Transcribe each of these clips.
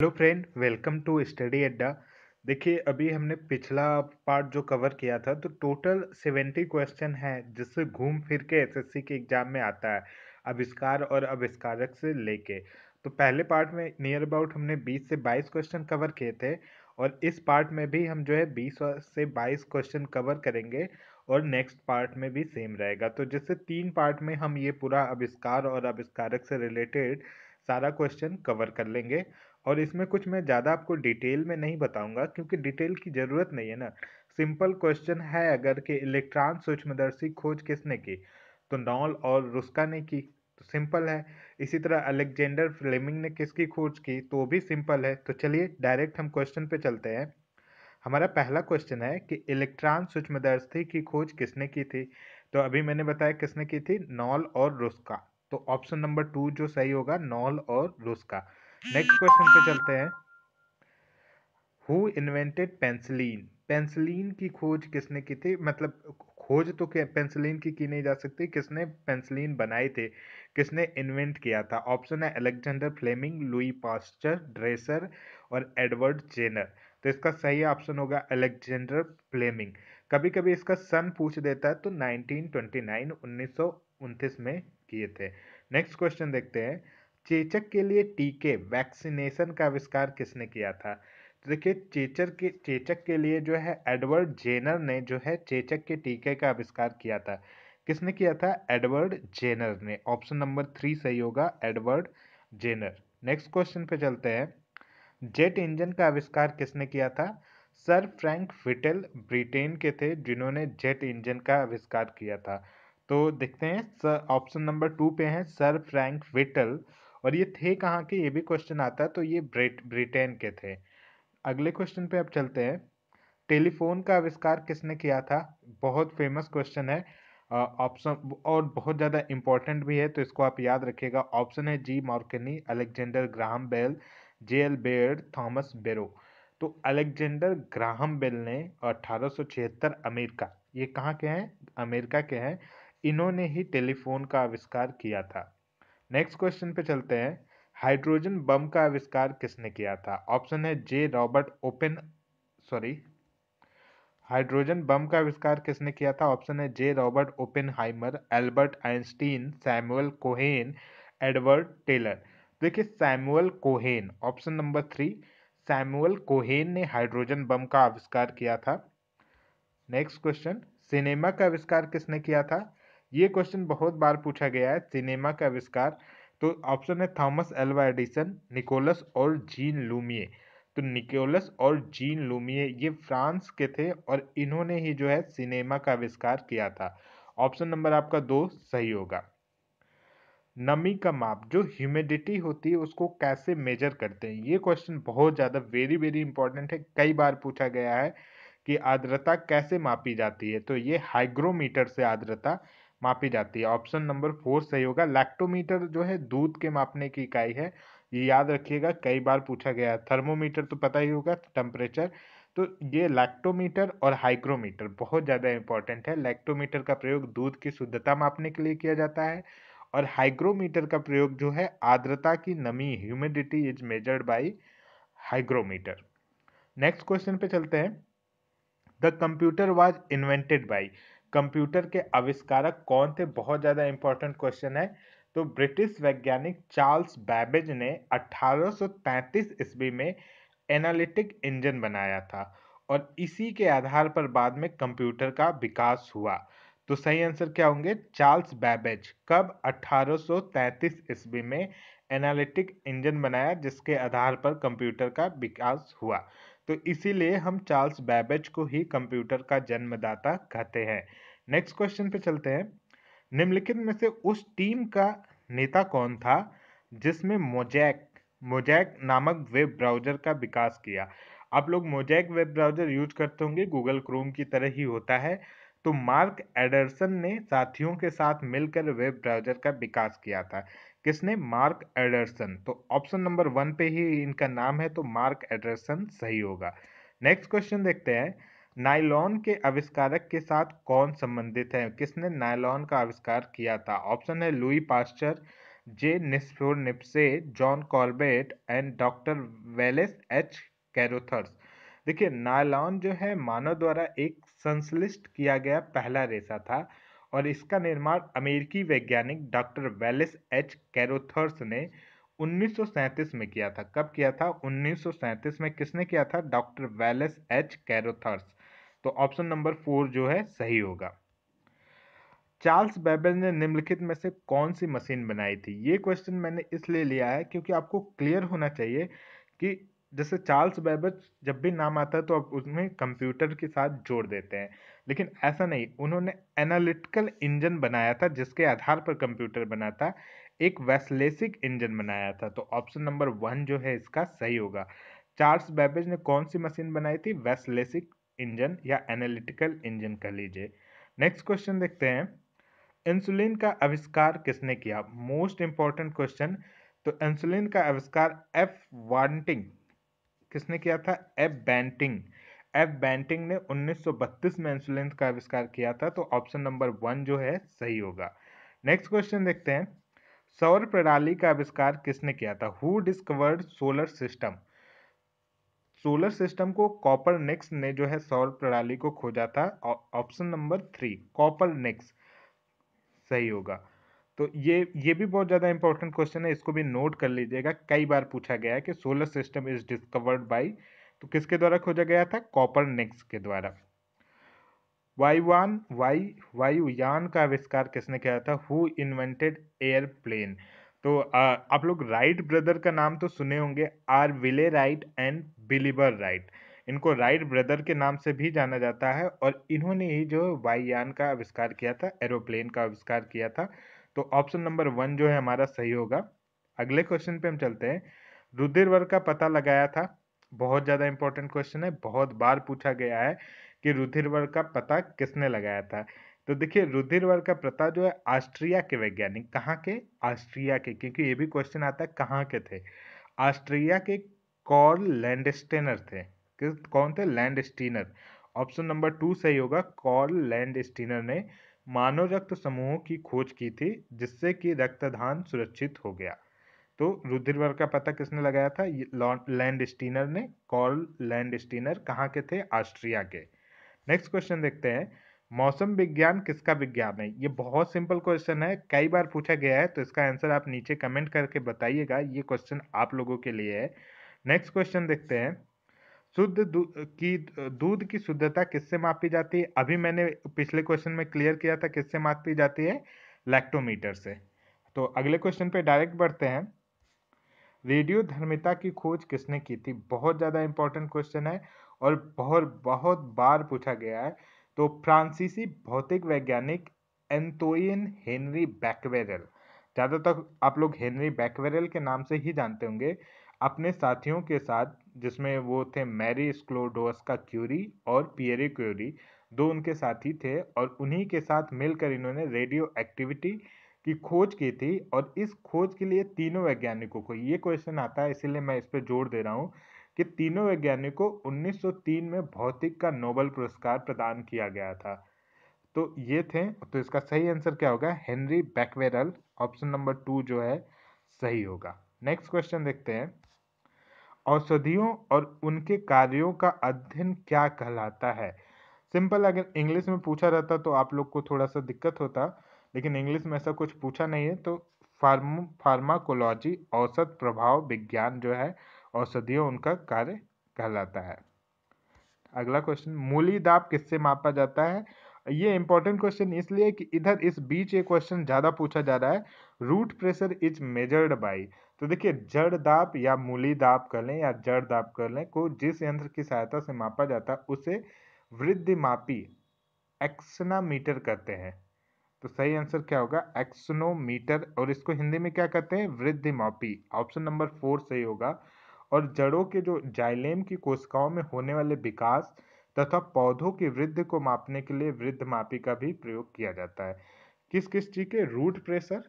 Hello friend, welcome to study Adda. देखिए, अभी हमने पिछला पार्ट जो कवर किया था तो टोटल 70 क्वेश्चन है जिससे घूम फिर के एसएससी के एग्जाम में आता है, आविष्कार और आविष्कारक से लेके। तो पहले पार्ट में नियर अबाउट हमने 20 से 22 क्वेश्चन कवर किए थे और इस पार्ट में भी हम जो है 20 से 22 क्वेश्चन कवर करेंगे और नेक्स्ट पार्ट में भी सेम रहेगा। तो जिससे 3 पार्ट में हम ये पूरा आविष्कार और आविष्कारक से रिलेटेड सारा क्वेश्चन कवर कर लेंगे। और इसमें कुछ मैं ज़्यादा आपको डिटेल में नहीं बताऊंगा क्योंकि डिटेल की ज़रूरत नहीं है ना। सिंपल क्वेश्चन है अगर कि इलेक्ट्रॉन सूक्ष्मदर्शी खोज किसने की, तो नॉल और रुस्का ने की, तो सिंपल है। इसी तरह अलेक्जेंडर फ्लेमिंग ने किसकी खोज की, तो वो भी सिंपल है। तो चलिए डायरेक्ट हम क्वेश्चन पे चलते हैं। हमारा पहला क्वेश्चन है कि इलेक्ट्रॉन सूक्ष्मदर्शी की खोज किसने की थी। तो अभी मैंने बताया किसने की थी, नॉल और रुस्का। तो ऑप्शन नंबर 2 जो सही होगा, नॉल और रुस्का। नेक्स्ट क्वेश्चन पे चलते हैं। हु इन्वेंटेड पेंसिलिन, पेंसिलिन की खोज किसने की थी, मतलब खोज तो क्या पेंसिलिन की नहीं जा सकती, किसने पेंसिलिन बनाई थी, किसने इन्वेंट किया था। ऑप्शन है Alexander Fleming, Louis Pasteur, Dresser और एडवर्ड जेनर। तो इसका सही ऑप्शन होगा अलेक्जेंडर फ्लेमिंग। कभी कभी इसका सन पूछ देता है, तो 1929 1929 में किए थे। नेक्स्ट क्वेश्चन देखते हैं। चेचक के लिए टीके वैक्सीनेशन का आविष्कार किसने किया था। तो देखिए, चेचक के लिए जो है एडवर्ड जेनर ने जो है चेचक के टीके का आविष्कार किया था। किसने किया था, एडवर्ड जेनर ने। ऑप्शन नंबर 3 सही होगा, एडवर्ड जेनर। नेक्स्ट क्वेश्चन पे चलते हैं। जेट इंजन का आविष्कार किसने किया था। सर फ्रैंक विटेल ब्रिटेन के थे जिन्होंने जेट इंजन का आविष्कार किया था। तो देखते हैं, ऑप्शन नंबर 2 पे है सर फ्रैंक विटेल। और ये थे कहाँ के, ये भी क्वेश्चन आता है, तो ये ब्रिटेन के थे। अगले क्वेश्चन पे अब चलते हैं। टेलीफोन का आविष्कार किसने किया था। बहुत फेमस क्वेश्चन है, ऑप्शन और बहुत ज़्यादा इंपॉर्टेंट भी है, तो इसको आप याद रखिएगा। ऑप्शन है G Marconi, Alexander Graham Bell, J L Baird, Thomas Barrow. तो अलेक्जेंडर ग्राहम बेल ने 1876 अमेरिका, ये कहाँ के हैं, अमेरिका के हैं, इन्होंने ही टेलीफोन का आविष्कार किया था। नेक्स्ट क्वेश्चन पे चलते हैं। हाइड्रोजन बम का आविष्कार किसने किया था। ऑप्शन है J Robert Oppen sorry hydrogen bomb का आविष्कार किसने किया था। ऑप्शन है J Robert Oppenheimer, Albert Einstein, Samuel Cohen, Edward Teller. देखिए, Samuel Cohen, option number 3, Samuel Cohen ने हाइड्रोजन बम का आविष्कार किया था। Next question. सिनेमा का आविष्कार किसने किया था। ये क्वेश्चन बहुत बार पूछा गया है, सिनेमा का आविष्कार। तो ऑप्शन है थॉमस एल्वा एडिसन, निकोलस और जीन लूमिए। तो निकोलस और जीन लूमिए ये फ्रांस के थे और इन्होंने ही जो है सिनेमा का आविष्कार किया था। ऑप्शन नंबर आपका 2 सही होगा। नमी का माप, जो ह्यूमिडिटी होती है उसको कैसे मेजर करते हैं, ये क्वेश्चन बहुत ज़्यादा वेरी वेरी इंपॉर्टेंट है, कई बार पूछा गया है कि आर्द्रता कैसे मापी जाती है। तो ये हाइग्रोमीटर से आर्द्रता मापी जाती है। ऑप्शन नंबर 4 सही होगा। लैक्टोमीटर जो है दूध के मापने की इकाई है, ये याद रखिएगा, कई बार पूछा गया है। थर्मोमीटर तो पता ही होगा, टेम्परेचर। तो ये लैक्टोमीटर और हाइग्रोमीटर बहुत ज़्यादा इंपॉर्टेंट है। लैक्टोमीटर का प्रयोग दूध की शुद्धता मापने के लिए किया जाता है और हाइग्रोमीटर का प्रयोग जो है आर्द्रता की नमी, humidity is measured by hygrometer. Next question पे चलते हैं। The computer was invented by, computer के आविष्कारक कौन थे, बहुत ज़्यादा इंपॉर्टेंट क्वेश्चन है। तो ब्रिटिश वैज्ञानिक चार्ल्स बैबेज ने 1833 ईस्वी में एनालिटिक इंजन बनाया था और इसी के आधार पर बाद में कंप्यूटर का विकास हुआ। तो सही आंसर क्या होंगे, चार्ल्स बैबेज। कब, 1833 ईस्वी में एनालिटिक इंजन बनाया जिसके आधार पर कंप्यूटर का विकास हुआ। तो इसीलिए हम चार्ल्स बैबेज को ही कंप्यूटर का जन्मदाता कहते हैं। नेक्स्ट क्वेश्चन पे चलते हैं। निम्नलिखित में से उस टीम का नेता कौन था जिसमें मोजैक मोजैक नामक वेब ब्राउज़र का विकास किया। आप लोग मोजैक वेब ब्राउज़र यूज करते होंगे, गूगल क्रोम की तरह ही होता है। तो मार्क एडरसन ने साथियों के साथ मिलकर वेब ब्राउज़र का विकास किया था। किसने, मार्क एडरसन। तो ऑप्शन नंबर 1 पे ही इनका नाम है, तो मार्क एडरसन सही होगा। नेक्स्ट क्वेश्चन देखते हैं। नायलॉन के आविष्कारक के साथ कौन संबंधित है, किसने नायलॉन का आविष्कार किया था। ऑप्शन है Louis Pasteur, J Nicephore Niepce, John Corbett and doctor Wallace H Carothers. देखिए, नायलॉन जो है मानव द्वारा एक संश्लिष्ट किया गया पहला रेशा था और इसका निर्माण अमेरिकी वैज्ञानिक डॉक्टर वेलेस एच कैरोथर्स ने 1937 में किया था। कब किया था? 1937 में। किसने किया था? Doctor Wallace H Carothers. तो ऑप्शन नंबर 4 जो है सही होगा। चार्ल्स बेबेज ने निम्नलिखित में से कौन सी मशीन बनाई थी? ये क्वेश्चन मैंने इसलिए लिया है क्योंकि आपको क्लियर होना चाहिए कि जैसे चार्ल्स बेबेज जब भी नाम आता है तो आप उसमें कंप्यूटर के साथ जोड़ देते हैं, लेकिन ऐसा नहीं। उन्होंने एनालिटिकल इंजन बनाया था जिसके आधार पर कंप्यूटर बना था। एक वैसलेसिक इंजन बनाया था। तो ऑप्शन नंबर 1 जो है इसका सही होगा। चार्ल्स बेबेज ने कौन सी मशीन बनाई थी? वैसलेसिक इंजन या एनालिटिकल इंजन कह लीजिए। नेक्स्ट क्वेश्चन देखते हैं। इंसुलिन का आविष्कार किसने किया? Most important question. तो इंसुलिन का आविष्कार एफ वांटिंग किसने किया था? F Banting. एफ बैंटिंग ने 1932 में इंसुलिन का आविष्कार किया था। तो ऑप्शन नंबर 1 जो है सही होगा। नेक्स्ट क्वेश्चन देखते हैं। सौर प्रणाली का आविष्कार किसने किया था? Who discovered solar system? Solar system को कॉपरनिकस ने जो है सौर प्रणाली को खोजा था। ऑप्शन नंबर 3 कॉपरनिकस सही होगा। तो ये भी बहुत ज़्यादा इंपॉर्टेंट क्वेश्चन है, इसको भी नोट कर लीजिएगा। कई बार पूछा गया है कि solar system is discovered by, तो किसके द्वारा खोजा गया था? कॉपरनिकस के द्वारा। वायुयान का आविष्कार किसने किया था? Who invented airplane? तो आप लोग राइट ब्रदर का नाम तो सुने होंगे, Orville Wright and Wilbur Wright. इनको राइट ब्रदर के नाम से भी जाना जाता है और इन्होंने ही जो वायुयान का आविष्कार किया था, एरोप्लेन का आविष्कार किया था। तो ऑप्शन नंबर 1 जो है हमारा सही होगा। अगले क्वेश्चन पे हम चलते हैं। रुधिर का पता लगाया था। बहुत ज़्यादा इंपॉर्टेंट क्वेश्चन है, बहुत बार पूछा गया है कि रुधिर का पता किसने लगाया था। तो देखिए, रुधिर का पता जो है ऑस्ट्रिया के वैज्ञानिक, कहाँ के? ऑस्ट्रिया के, क्योंकि ये भी क्वेश्चन आता है कहाँ के थे। ऑस्ट्रिया के कॉर्ल लैंडस्टेनर थे। कौन थे? लैंडस्टीनर। ऑप्शन नंबर 2 सही होगा। कॉर्ल लैंडस्टीनर ने मानव रक्त समूहों की खोज की थी जिससे कि रक्तदान सुरक्षित हो गया। तो रुधिर का पता किसने लगाया था? लैंडस्टीनर ने। कॉर्ल लैंडस्टीनर कहाँ के थे? ऑस्ट्रिया के। नेक्स्ट क्वेश्चन देखते हैं। मौसम विज्ञान किसका विज्ञान है? ये बहुत सिंपल क्वेश्चन है, कई बार पूछा गया है, तो इसका आंसर आप नीचे कमेंट करके बताइएगा। ये क्वेश्चन आप लोगों के लिए है। नेक्स्ट क्वेश्चन देखते हैं। दूध की शुद्धता किससे मापी जाती है? अभी मैंने पिछले क्वेश्चन में क्लियर किया था किससे मापी जाती है? लैक्टोमीटर से। तो अगले क्वेश्चन पे डायरेक्ट बढ़ते हैं। रेडियोधर्मिता की खोज किसने की थी? बहुत ज़्यादा इंपॉर्टेंट क्वेश्चन है और बहुत बहुत बार पूछा गया है। तो फ्रांसीसी भौतिक वैज्ञानिक एंतोइन हेनरी बैक्वेरेल, ज़्यादातर आप लोग हेनरी बैक्वेरेल के नाम से ही जानते होंगे, अपने साथियों के साथ, जिसमें वो थे मैरी स्क्लोडोस्का क्यूरी और पियरे क्यूरी, दो उनके साथी थे और उन्हीं के साथ मिलकर इन्होंने रेडियो एक्टिविटी की खोज की थी। और इस खोज के लिए तीनों वैज्ञानिकों को, ये क्वेश्चन आता है इसीलिए मैं इस पर जोर दे रहा हूँ कि तीनों वैज्ञानिकों को 1903 में भौतिक का नोबेल पुरस्कार प्रदान किया गया था। तो ये थे। तो इसका सही आंसर क्या होगा? Henry Becquerel. ऑप्शन नंबर 2 जो है सही होगा। नेक्स्ट क्वेश्चन देखते हैं। औषधियों और उनके कार्यों का अध्ययन क्या कहलाता है? सिंपल, अगर इंग्लिश में पूछा रहता तो आप लोग को थोड़ा सा दिक्कत होता, लेकिन इंग्लिश में ऐसा कुछ पूछा नहीं है। तो फार्माकोलॉजी, औषध प्रभाव विज्ञान जो है, औषधियों उनका कार्य कहलाता है। अगला क्वेश्चन, मूली दाब किससे मापा जाता है? ये इंपॉर्टेंट क्वेश्चन इसलिए कि इधर इस बीच ये क्वेश्चन ज़्यादा पूछा जा रहा है। Root pressure is measured by. तो देखिए, जड़ दाब या मूली दाब कर लें या जड़ दाब कर लें, को जिस यंत्र की सहायता से मापा जाता है उसे वृद्धिमापी एक्सनामीटर कहते हैं। तो सही आंसर क्या होगा? एक्सनोमीटर। और इसको हिंदी में क्या कहते हैं? वृद्धिमापी। ऑप्शन नंबर 4 सही होगा। और जड़ों के जो जाइलेम की कोशिकाओं में होने वाले विकास तथा पौधों की वृद्धि को मापने के लिए वृद्धमापी का भी प्रयोग किया जाता है। किस किस चीज के? रूट प्रेशर,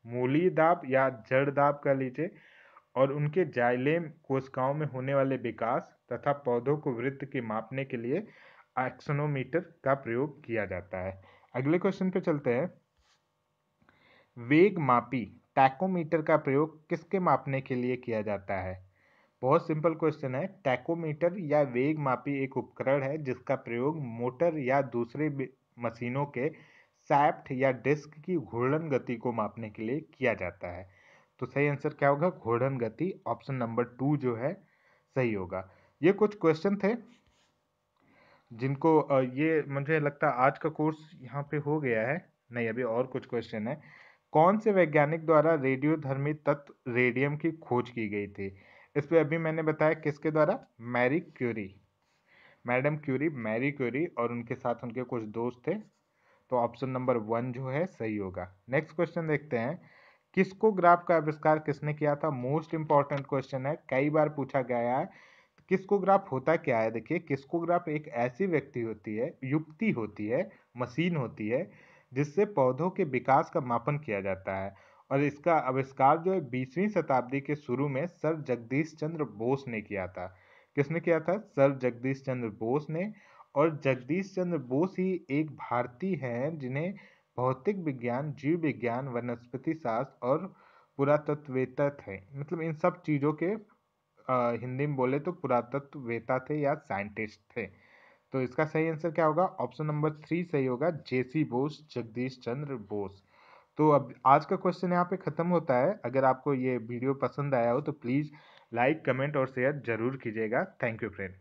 मूली दाब या जड़ दाब कह लीजिए, और उनके जाइलेम कोशिकाओं में होने वाले विकास तथा पौधों को वृद्धि की मापने के लिए एक्सोनोमीटर का प्रयोग किया जाता है। अगले क्वेश्चन पे चलते हैं। वेग मापी टैकोमीटर का प्रयोग किसके मापने के लिए किया जाता है? बहुत सिंपल क्वेश्चन है। टैकोमीटर या वेग मापी एक उपकरण है जिसका प्रयोग मोटर या दूसरे मशीनों के शाफ्ट या डिस्क की घूर्णन गति को मापने के लिए किया जाता है। तो सही आंसर क्या होगा? घूर्णन गति। ऑप्शन नंबर 2 जो है सही होगा। ये कुछ क्वेश्चन थे जिनको ये मुझे लगता है आज का कोर्स यहाँ पे हो गया है। नहीं, अभी और कुछ क्वेश्चन है। कौन से वैज्ञानिक द्वारा रेडियोधर्मी तत्व रेडियम की खोज की गई थी? इस पे अभी मैंने बताया किसके द्वारा? Marie Curie, madam Curie, Marie Curie और उनके साथ उनके कुछ दोस्त थे। तो ऑप्शन नंबर 1 जो है सही होगा। नेक्स्ट क्वेश्चन देखते हैं। किस्कोग्राफ का आविष्कार किसने किया था? मोस्ट इंपॉर्टेंट क्वेश्चन है, कई बार पूछा गया है। किस्कोग्राफ होता क्या है? देखिए, किस्कोग्राफ एक ऐसी व्यक्ति होती है, युक्ति होती है, मशीन होती है जिससे पौधों के विकास का मापन किया जाता है। और इसका आविष्कार जो है 20वीं शताब्दी के शुरू में सर जगदीश चंद्र बोस ने किया था। किसने किया था? सर जगदीश चंद्र बोस ने। और जगदीश चंद्र बोस ही एक भारतीय हैं जिन्हें भौतिक विज्ञान, जीव विज्ञान, वनस्पति शास्त्र और पुरातत्ववेत्ता थे। मतलब इन सब चीज़ों के हिंदी में बोले तो पुरातत्ववेत्ता थे या साइंटिस्ट थे। तो इसका सही आंसर क्या होगा? ऑप्शन नंबर 3 सही होगा, जेसी बोस, जगदीश चंद्र बोस। तो अब आज का क्वेश्चन यहाँ पे खत्म होता है। अगर आपको ये वीडियो पसंद आया हो तो प्लीज़ लाइक, कमेंट और शेयर जरूर कीजिएगा। Thank you friend.